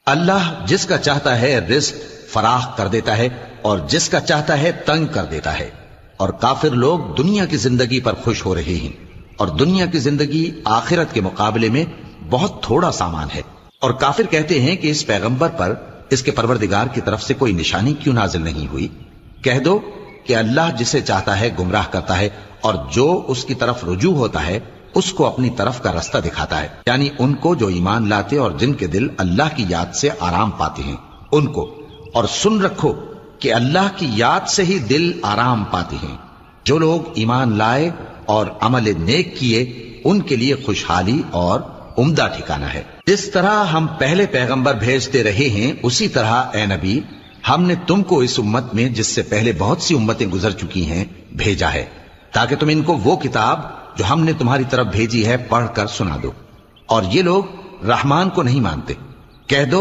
اللہ جس کا چاہتا ہے رزق فراخ کر دیتا ہے اور جس کا چاہتا ہے تنگ کر دیتا ہے، اور کافر لوگ دنیا کی زندگی پر خوش ہو رہے ہیں، اور دنیا کی زندگی آخرت کے مقابلے میں بہت تھوڑا سامان ہے۔ اور کافر کہتے ہیں کہ اس پیغمبر پر اس کے پروردگار کی طرف سے کوئی نشانی کیوں نازل نہیں ہوئی؟ کہہ دو کہ اللہ جسے چاہتا ہے گمراہ کرتا ہے، اور جو اس کی طرف رجوع ہوتا ہے اس کو اپنی طرف کا رستہ دکھاتا ہے، یعنی ان کو جو ایمان لاتے اور جن کے دل اللہ کی یاد سے آرام پاتے ہیں ان کو۔ اور سن رکھو کہ اللہ کی یاد سے ہی دل آرام پاتے ہیں۔ جو لوگ ایمان لائے اور عمل نیک کیے ان کے لیے خوشحالی اور عمدہ ٹھکانہ ہے۔ جس طرح ہم پہلے پیغمبر بھیجتے رہے ہیں اسی طرح اے نبی ہم نے تم کو اس امت میں جس سے پہلے بہت سی امتیں گزر چکی ہیں بھیجا ہے، تاکہ تم ان کو وہ کتاب جو ہم نے تمہاری طرف بھیجی ہے پڑھ کر سنا دو۔ اور یہ لوگ رحمان کو نہیں مانتے۔ کہہ دو